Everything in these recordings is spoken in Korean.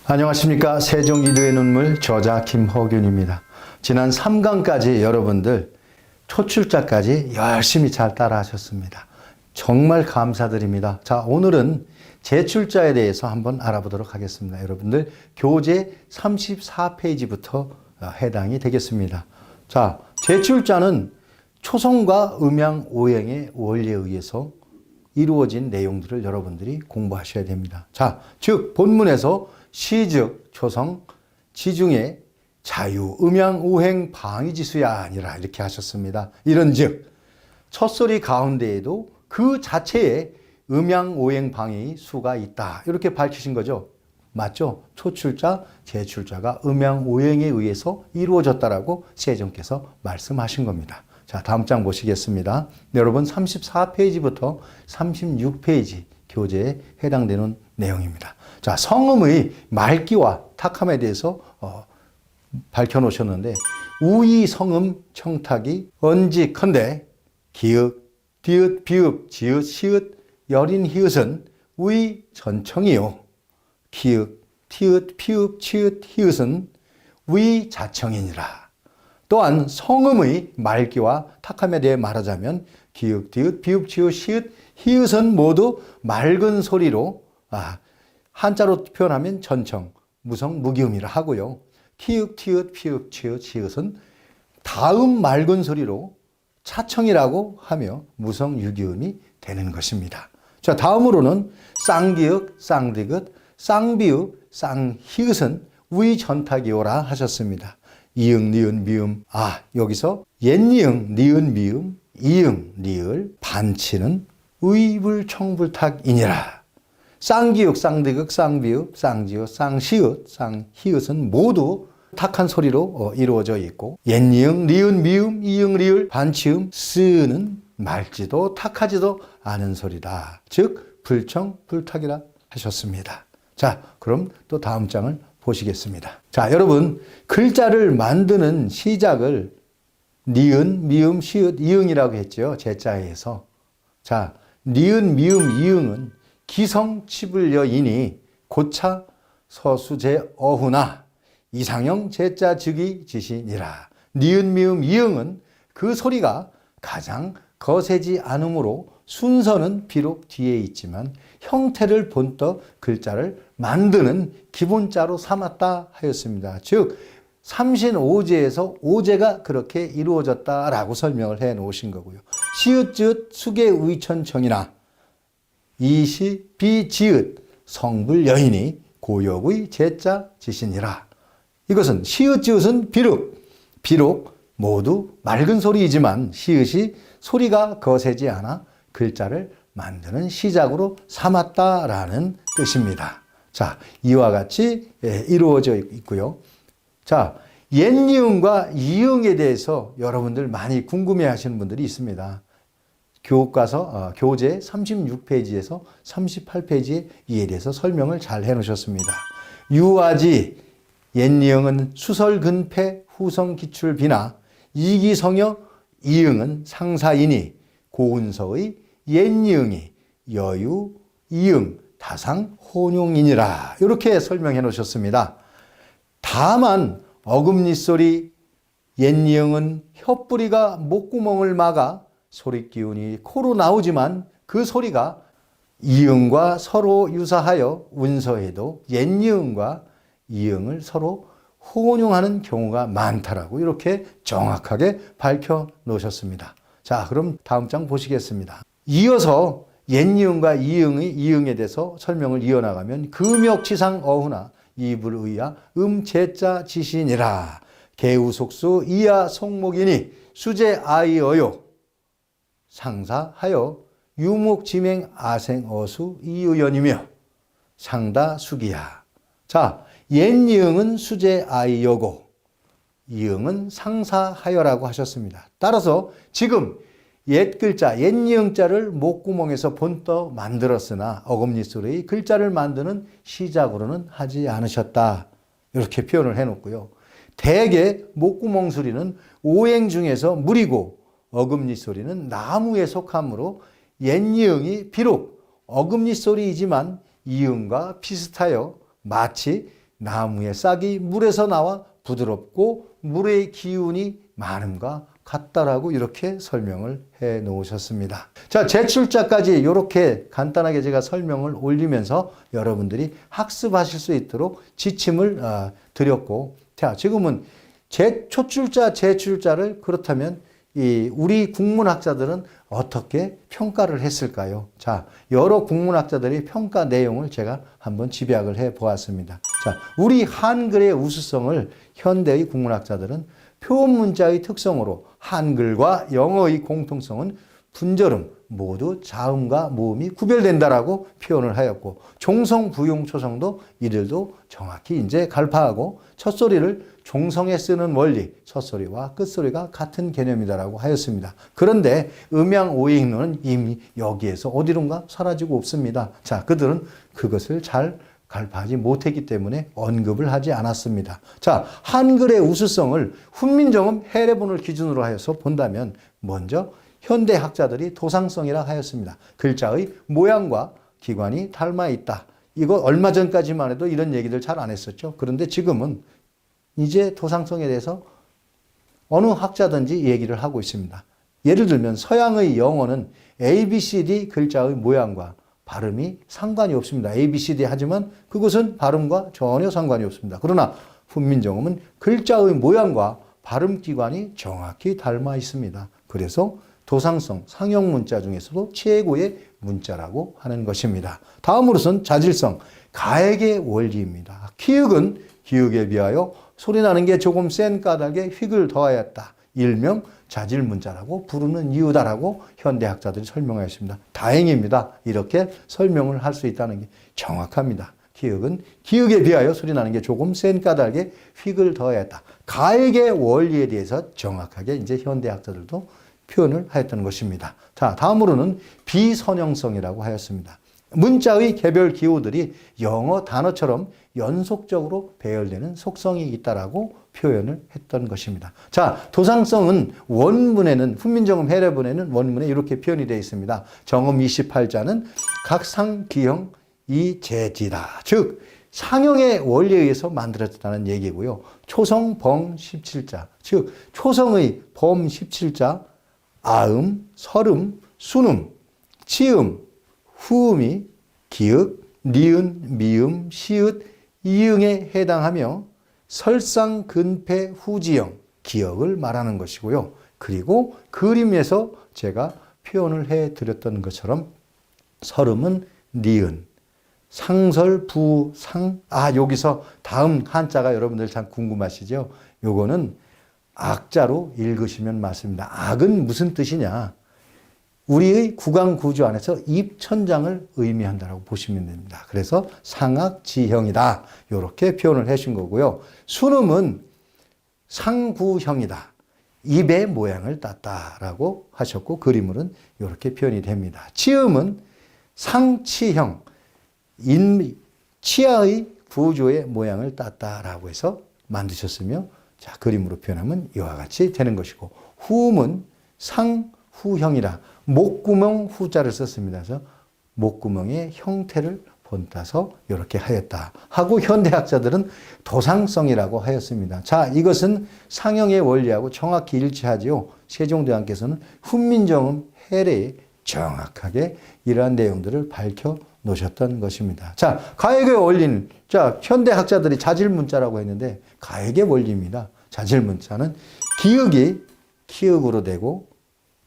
안녕하십니까. 세종기도의 눈물 저자 김호균입니다. 지난 3강까지 여러분들 초출자까지 열심히 잘 따라 하셨습니다. 정말 감사드립니다. 자, 오늘은 제출자에 대해서 한번 알아보도록 하겠습니다. 여러분들 교재 34페이지부터 해당이 되겠습니다. 자, 제출자는 초성과 음양 오행의 원리에 의해서 이루어진 내용들을 여러분들이 공부하셔야 됩니다. 자, 즉 본문에서 시즉 초성 지중해 자유 음양 오행 방위지수야 아니라 이렇게 하셨습니다. 이런즉 첫소리 가운데에도 그 자체에 음양 오행 방위 수가 있다 이렇게 밝히신 거죠. 맞죠? 초출자 제출자가 음양 오행에 의해서 이루어졌다라고 세종께서 말씀하신 겁니다. 자, 다음 장 보시겠습니다. 여러분 34페이지부터 36페이지 교재에 해당되는 내용입니다. 자, 성음의 맑기와 탁함에 대해서 밝혀 놓으셨는데 우이 성음 청탁이 언지컨대 기읍, 디귿, 비읍, 지읒, 시읒, 여린 히읗은 우이 전청이요. 기읍, 티읒, 피읍, 치읒, 히읗은 우이 자청이니라. 또한 성음의 맑기와 탁함에 대해 말하자면 기읍, 디귿, 비읍, 지읒, 시읒, 히읗은 모두 맑은 소리로 한자로 표현하면 전청, 무성, 무기음이라 하고요. 키읔, 티읒, 피읒, 치읒, 시읒은 다음 맑은 소리로 차청이라고 하며 무성, 유기음이 되는 것입니다. 자, 다음으로는 쌍기역, 쌍디귿, 쌍비읍, 쌍히읗은 위전탁이오라 하셨습니다. 이응, 니은, 미음. 여기서 옛니응, 니은, 미음, 이응, 니을, 반치는 의불청불탁이니라. 쌍기역, 쌍디귿, 쌍비읍, 쌍지읒, 쌍시읒, 쌍히읗은 모두 탁한 소리로 이루어져 있고 옛니응, 니은, 미음, 이응, 리을, 반치음, 쓰는 맑지도 탁하지도 않은 소리다. 즉 불청, 불탁이라 하셨습니다. 자, 그럼 또 다음 장을 보시겠습니다. 자, 여러분 글자를 만드는 시작을 니은, 미음, 시읒, 이응이라고 했죠. 제자에서. 자, 니은, 미음, 이응은 기성치불여이니 고차 서수제 어후나 이상형 제자 즉위 지시니라. 니은, 미음, 이응은 그 소리가 가장 거세지 않으므로 순서는 비록 뒤에 있지만 형태를 본떠 글자를 만드는 기본자로 삼았다 하였습니다. 즉 삼신오제에서 오제가 그렇게 이루어졌다라고 설명을 해 놓으신 거고요. 시읒, 수계, 의천청이나 이시, 비지읒, 성불여인이 고역의 제자 지시니라. 이것은 시읒은 비록 모두 맑은 소리이지만 시읒이 소리가 거세지 않아 글자를 만드는 시작으로 삼았다라는 뜻입니다. 자, 이와 같이 이루어져 있고요. 자, 옛니응과 이응에 대해서 여러분들 많이 궁금해 하시는 분들이 있습니다. 교과서 교재 36페이지에서 38페이지에 이에 대해서 설명을 잘 해놓으셨습니다. 유아지 옛니응은 수설근패 후성기출비나 이기성여 이응은 상사이니 고운서의 옛니응이 여유, 이응, 다상, 혼용이니라. 이렇게 설명해 놓으셨습니다. 다만 어금니소리 옛니응은 혓뿌리가 목구멍을 막아 소리 기운이 코로 나오지만 그 소리가 이응과 서로 유사하여 운서에도 옛니응과 이응을 서로 혼용하는 경우가 많다라고 이렇게 정확하게 밝혀 놓으셨습니다. 자, 그럼 다음 장 보시겠습니다. 이어서 옛니응과 이응에 대해서 설명을 이어나가면 금역치상 어후나 이불의야 음제자 지신이라. 개우속수 이야 속목이니 수제 아이어요 상사하여 유목지맹 아생어수 이의연이며 상다 수기야. 자, 옛니응은 수제 아이여고 이응은 상사하여라고 하셨습니다. 따라서 지금 옛 글자, 옛니응자를 목구멍에서 본떠 만들었으나 어금니소리의 글자를 만드는 시작으로는 하지 않으셨다. 이렇게 표현을 해놓고요. 대개 목구멍 소리는 오행 중에서 물이고 어금니 소리는 나무에 속하므로 옛니응이 비록 어금니 소리이지만 이응과 비슷하여 마치 나무의 싹이 물에서 나와 부드럽고 물의 기운이 많음과 같다라고 이렇게 설명을 해 놓으셨습니다. 자, 제출자까지 이렇게 간단하게 제가 설명을 올리면서 여러분들이 학습하실 수 있도록 지침을 드렸고, 자, 지금은 초출자, 제출자를 그렇다면 우리 국문학자들은 어떻게 평가를 했을까요? 자, 여러 국문학자들이 평가 내용을 제가 한번 집약을 해 보았습니다. 자, 우리 한글의 우수성을 현대의 국문학자들은 표문자의 특성으로 한글과 영어의 공통성은 분절음, 모두 자음과 모음이 구별된다라고 표현을 하였고, 종성, 부용, 초성도 이들도 정확히 이제 갈파하고, 첫소리를 종성에 쓰는 원리, 첫소리와 끝소리가 같은 개념이다라고 하였습니다. 그런데 음양 오행론은 이미 여기에서 어디론가 사라지고 없습니다. 자, 그들은 그것을 잘 갈파하지 못했기 때문에 언급을 하지 않았습니다. 자, 한글의 우수성을 훈민정음 해례본을 기준으로 하여서 본다면 먼저 현대 학자들이 도상성이라 하였습니다. 글자의 모양과 기관이 닮아 있다. 이거 얼마 전까지만 해도 이런 얘기들 잘 안 했었죠. 그런데 지금은 이제 도상성에 대해서 어느 학자든지 얘기를 하고 있습니다. 예를 들면 서양의 영어는 ABCD 글자의 모양과 발음이 상관이 없습니다. ABCD 하지만 그것은 발음과 전혀 상관이 없습니다. 그러나 훈민정음은 글자의 모양과 발음 기관이 정확히 닮아 있습니다. 그래서 도상성, 상형 문자 중에서도 최고의 문자라고 하는 것입니다. 다음으로선 자질성, 가액의 원리입니다. 키읔은 기역에 비하여 소리나는 게 조금 센 까닭에 휙을 더하였다. 일명 자질문자라고 부르는 이유다라고 현대학자들이 설명하였습니다. 다행입니다. 이렇게 설명을 할 수 있다는 게 정확합니다. 기역은 기역에 비하여 소리나는 게 조금 센 까닭에 휙을 더하였다. 가액의 원리에 대해서 정확하게 이제 현대학자들도 표현을 하였다는 것입니다. 자, 다음으로는 비선형성이라고 하였습니다. 문자의 개별 기호들이 영어 단어처럼 연속적으로 배열되는 속성이 있다라고 표현을 했던 것입니다. 자, 도상성은 원문에는 훈민정음 해례본에는 원문에 이렇게 표현이 되어 있습니다. 정음 28자는 각상기형 이재지다. 즉 상형의 원리에 의해서 만들어졌다는 얘기고요. 초성 범 17자, 즉 초성의 범 17자 아음, 설음, 순음, 치음, 후음이 기역, 니은, 미음, 시읒, 이응에 해당하며 설상, 근폐, 후지형, 기역을 말하는 것이고요. 그리고 그림에서 제가 표현을 해드렸던 것처럼 설음은 니은, 상설, 부, 상, 여기서 다음 한자가 여러분들 참 궁금하시죠? 요거는 악자로 읽으시면 맞습니다. 악은 무슨 뜻이냐? 우리의 구강 구조 안에서 입천장을 의미한다고 보시면 됩니다. 그래서 상악지형이다. 이렇게 표현을 해준 거고요. 순음은 상구형이다. 입의 모양을 땄다라고 하셨고 그림으로는 이렇게 표현이 됩니다. 치음은 상치형, 치아의 구조의 모양을 땄다라고 해서 만드셨으며 자, 그림으로 표현하면 이와 같이 되는 것이고 후음은 상후형이라 목구멍 후자를 썼습니다. 그래서 목구멍의 형태를 본따서 이렇게 하였다 하고 현대학자들은 도상성이라고 하였습니다. 자, 이것은 상형의 원리하고 정확히 일치하지요. 세종대왕께서는 훈민정음 해례에 정확하게 이러한 내용들을 밝혀 놓으셨던 것입니다. 자, 가액의 원리는 자, 현대학자들이 자질문자라고 했는데 가액의 원리입니다. 자질문자는 기역이 키읔으로 되고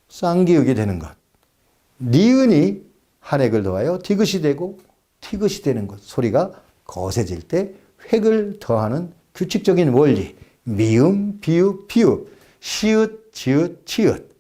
쌍기역이 되는 것. 니은이 한획을 더하여 디귿이 되고 티귿이 되는 것. 소리가 거세질 때 획을 더하는 규칙적인 원리. 미음, 비읍, 피읍, 시읒, 지읒, 치읒,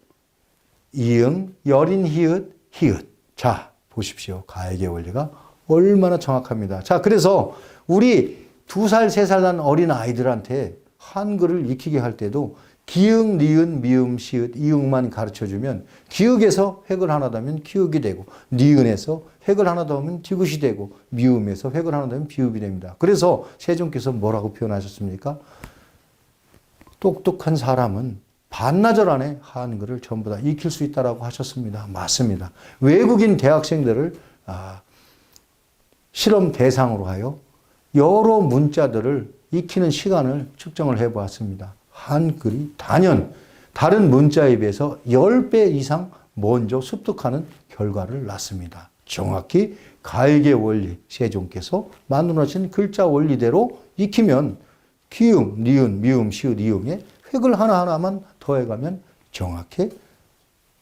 이응, 여린, 히읗, 히읗. 자, 보십시오. 가액의 원리가 얼마나 정확합니다. 자, 그래서 우리 2살, 3살 난 어린 아이들한테 한글을 익히게 할 때도 기역, 니은, 미음, 시읒, 이응만 가르쳐주면 기역에서 획을 하나 더하면 키읔이 되고 니은에서 획을 하나 더하면 디귿이 되고 미음에서 획을 하나 더하면 비읍이 됩니다. 그래서 세종께서 뭐라고 표현하셨습니까? 똑똑한 사람은 반나절 안에 한글을 전부 다 익힐 수 있다라고 하셨습니다. 맞습니다. 외국인 대학생들을 실험 대상으로 하여 여러 문자들을 익히는 시간을 측정을 해보았습니다. 한글이 단연 다른 문자에 비해서 10배 이상 먼저 습득하는 결과를 낳습니다. 정확히 가액의 원리, 세종께서 만들어진 글자 원리대로 익히면 기음, 니은, 미음, 시읒, 이응에 획을 하나하나만 더해가면 정확히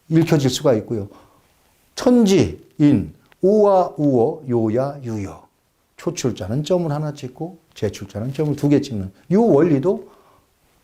읽혀질 수가 있고요. 천지, 인, 오와 우어, 요야, 유여. 초출자는 점을 하나 찍고 제출자는 점을 2개 찍는 이 원리도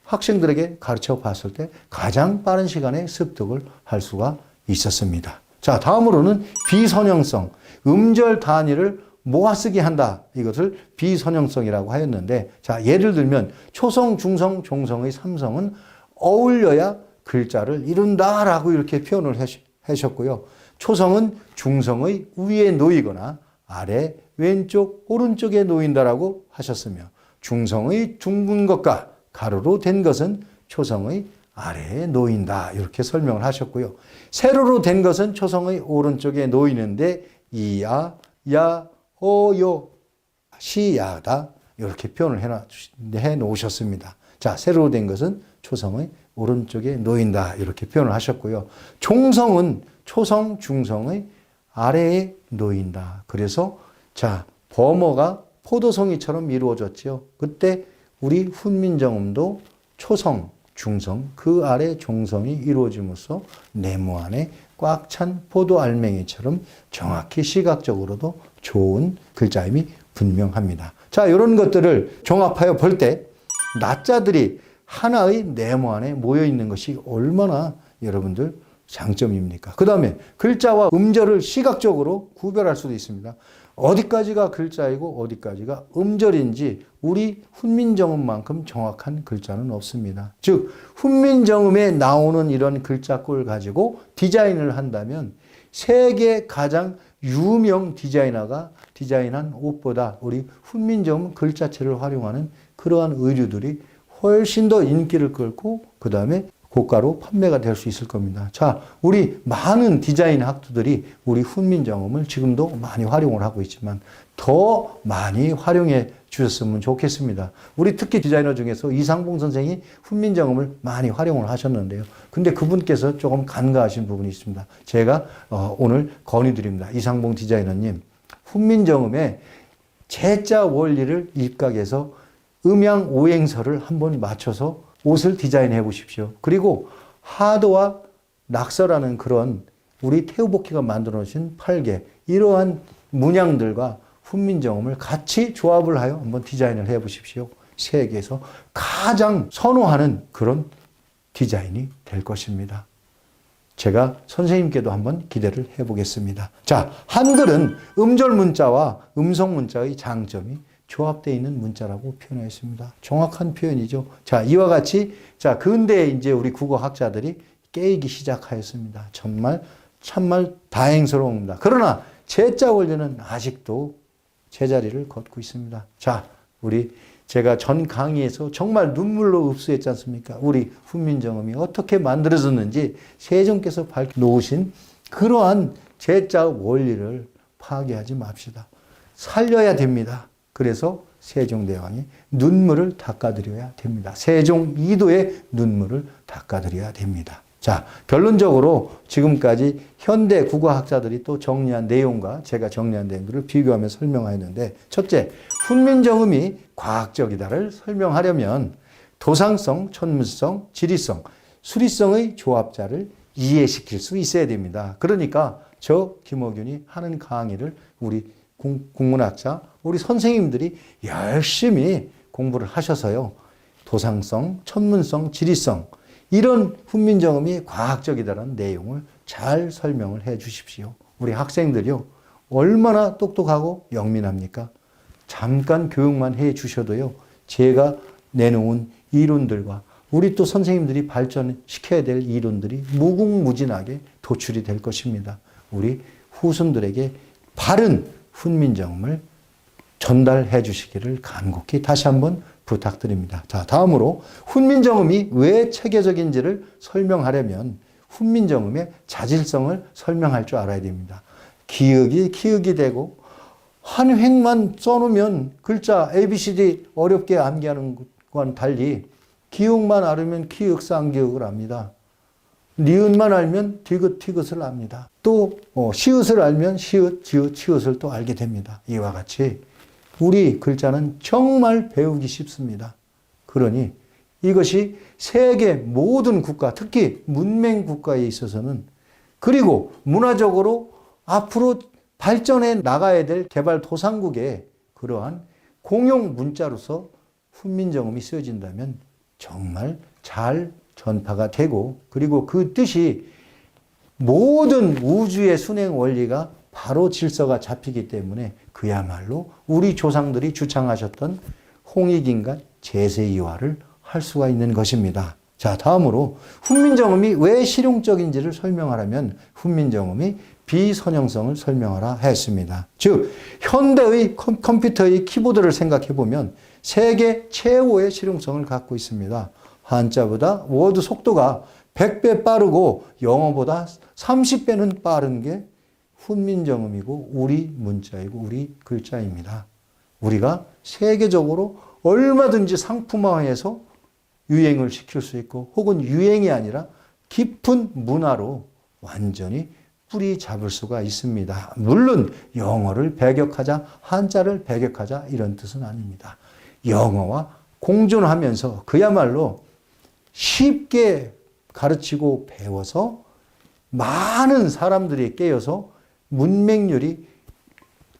학생들에게 가르쳐 봤을 때 가장 빠른 시간에 습득을 할 수가 있었습니다. 자, 다음으로는 비선형성, 음절 단위를 모아쓰기 한다. 이것을 비선형성이라고 하였는데, 자, 예를 들면 초성, 중성, 종성의 3성은 어울려야 글자를 이룬다라고 이렇게 표현을 하셨고요. 초성은 중성의 위에 놓이거나 아래, 왼쪽, 오른쪽에 놓인다라고 하셨으며, 중성의 둥근 것과 가로로 된 것은 초성의 아래에 놓인다. 이렇게 설명을 하셨고요. 세로로 된 것은 초성의 오른쪽에 놓이는데 이야, 야, 어요, 시야다. 이렇게 표현을 해 놓으셨습니다. 자, 세로로 된 것은 초성의 오른쪽에 놓인다. 이렇게 표현을 하셨고요. 종성은 초성, 중성의 아래에 놓인다. 그래서 자, 범어가 포도송이처럼 이루어졌죠. 그때 우리 훈민정음도 초성, 중성, 그 아래 종성이 이루어짐으로써 네모 안에 꽉 찬 포도 알맹이처럼 정확히 시각적으로도 좋은 글자임이 분명합니다. 자, 이런 것들을 종합하여 볼 때 나자들이 하나의 네모 안에 모여 있는 것이 얼마나 여러분들 장점입니까? 그 다음에 글자와 음절을 시각적으로 구별할 수도 있습니다. 어디까지가 글자이고 어디까지가 음절인지 우리 훈민정음만큼 정확한 글자는 없습니다. 즉 훈민정음에 나오는 이런 글자꼴 가지고 디자인을 한다면 세계 가장 유명 디자이너가 디자인한 옷보다 우리 훈민정음 글자체를 활용하는 그러한 의류들이 훨씬 더 인기를 끌고 그 다음에 고가로 판매가 될 수 있을 겁니다. 자, 우리 많은 디자인 학도들이 우리 훈민정음을 지금도 많이 활용을 하고 있지만 더 많이 활용해 주셨으면 좋겠습니다. 우리 특히 디자이너 중에서 이상봉 선생이 훈민정음을 많이 활용을 하셨는데요. 근데 그분께서 조금 간과하신 부분이 있습니다. 제가 오늘 건의드립니다. 이상봉 디자이너님, 훈민정음의 제자 원리를 입각해서 음양 오행설을 한번 맞춰서 옷을 디자인해 보십시오. 그리고 하도와 낙서라는 그런 우리 태우복희가 만들어 놓으신 팔개, 이러한 문양들과 훈민정음을 같이 조합을 하여 한번 디자인을 해 보십시오. 세계에서 가장 선호하는 그런 디자인이 될 것입니다. 제가 선생님께도 한번 기대를 해 보겠습니다. 자, 한글은 음절 문자와 음성 문자의 장점이 조합되어 있는 문자라고 표현했습니다. 정확한 표현이죠. 자, 이와 같이 자, 근대에 이제 우리 국어학자들이 깨이기 시작하였습니다. 참말 다행스러웁니다. 그러나 제자 원리는 아직도 제자리를 걷고 있습니다. 자, 제가 전 강의에서 정말 눈물로 흡수했지 않습니까? 우리 훈민정음이 어떻게 만들어졌는지 세종께서 밝혀놓으신 그러한 제자 원리를 파괴하지 맙시다. 살려야 됩니다. 그래서 세종대왕이 눈물을 닦아드려야 됩니다. 세종 2도의 눈물을 닦아드려야 됩니다. 자, 결론적으로 지금까지 현대 국어학자들이 또 정리한 내용과 제가 정리한 내용들을 비교하며 설명하였는데, 첫째, 훈민정음이 과학적이다를 설명하려면 도상성, 천문성, 지리성, 수리성의 조합자를 이해시킬 수 있어야 됩니다. 그러니까 저 김어균이 하는 강의를 우리 국문학자, 우리 선생님들이 열심히 공부를 하셔서요, 도상성, 천문성, 지리성, 이런 훈민정음이 과학적이다라는 내용을 잘 설명을 해 주십시오. 우리 학생들이요, 얼마나 똑똑하고 영민합니까? 잠깐 교육만 해 주셔도요, 제가 내놓은 이론들과 우리 또 선생님들이 발전시켜야 될 이론들이 무궁무진하게 도출이 될 것입니다. 우리 후손들에게 바른 훈민정음을 전달해 주시기를 간곡히 다시 한번 부탁드립니다. 자, 다음으로 훈민정음이 왜 체계적인지를 설명하려면 훈민정음의 자질성을 설명할 줄 알아야 됩니다. 기역이 되고 한 획만 써놓으면 글자 ABCD 어렵게 암기하는 것과는 달리 기역만 알으면 기역, 쌍기역을 압니다. 니은만 알면 디귿, 티귿을 압니다. 또 시읒을 알면 시읒, 지읒, 치읒을 또 알게 됩니다. 이와 같이 우리 글자는 정말 배우기 쉽습니다. 그러니 이것이 세계 모든 국가, 특히 문명 국가에 있어서는 그리고 문화적으로 앞으로 발전해 나가야 될 개발도상국의 그러한 공용 문자로서 훈민정음이 쓰여진다면 정말 잘 전파가 되고 그리고 그 뜻이 모든 우주의 순행 원리가 바로 질서가 잡히기 때문에 그야말로 우리 조상들이 주창하셨던 홍익인간 제세이화를 할 수가 있는 것입니다. 자, 다음으로 훈민정음이 왜 실용적인지를 설명하려면 훈민정음이 비선형성을 설명하라 했습니다. 즉 현대의 컴퓨터의 키보드를 생각해 보면 세계 최고의 실용성을 갖고 있습니다. 한자보다 워드 속도가 100배 빠르고 영어보다 30배는 빠른 게 훈민정음이고 우리 문자이고 우리 글자입니다. 우리가 세계적으로 얼마든지 상품화해서 유행을 시킬 수 있고 혹은 유행이 아니라 깊은 문화로 완전히 뿌리 잡을 수가 있습니다. 물론 영어를 배격하자, 한자를 배격하자 이런 뜻은 아닙니다. 영어와 공존하면서 그야말로 쉽게 가르치고 배워서 많은 사람들이 깨어서 문맹률이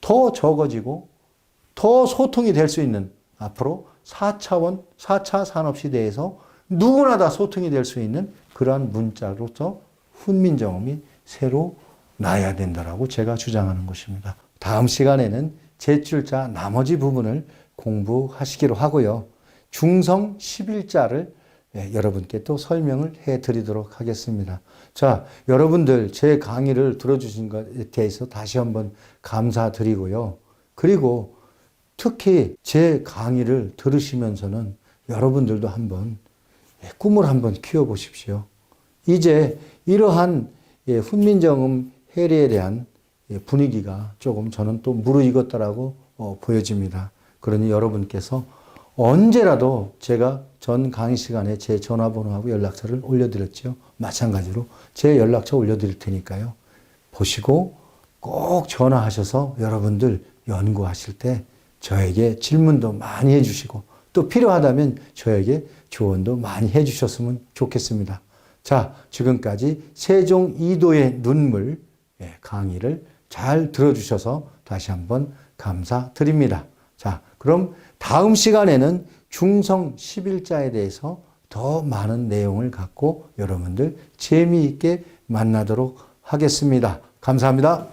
더 적어지고 더 소통이 될 수 있는 앞으로 4차 산업시대에서 누구나 다 소통이 될 수 있는 그러한 문자로서 훈민정음이 새로 나야 된다라고 제가 주장하는 것입니다. 다음 시간에는 제출자 나머지 부분을 공부하시기로 하고요. 중성 11자를 여러분께 또 설명을 해드리도록 하겠습니다. 자, 여러분들 제 강의를 들어주신 것에 대해서 다시 한번 감사드리고요. 그리고 특히 제 강의를 들으시면서는 여러분들도 한번 꿈을 한번 키워보십시오. 이제 이러한 훈민정음 해리에 대한 분위기가 조금 저는 또 무르익었다라고 보여집니다. 그러니 여러분께서 언제라도 제가 전 강의 시간에 제 전화번호하고 연락처를 올려드렸죠. 마찬가지로 제 연락처 올려드릴 테니까요. 보시고 꼭 전화하셔서 여러분들 연구하실 때 저에게 질문도 많이 해주시고 또 필요하다면 저에게 조언도 많이 해주셨으면 좋겠습니다. 자, 지금까지 세종 이도의 눈물 강의를 잘 들어주셔서 다시 한번 감사드립니다. 자, 그럼 다음 시간에는 중성 11자에 대해서 더 많은 내용을 갖고 여러분들 재미있게 만나도록 하겠습니다. 감사합니다.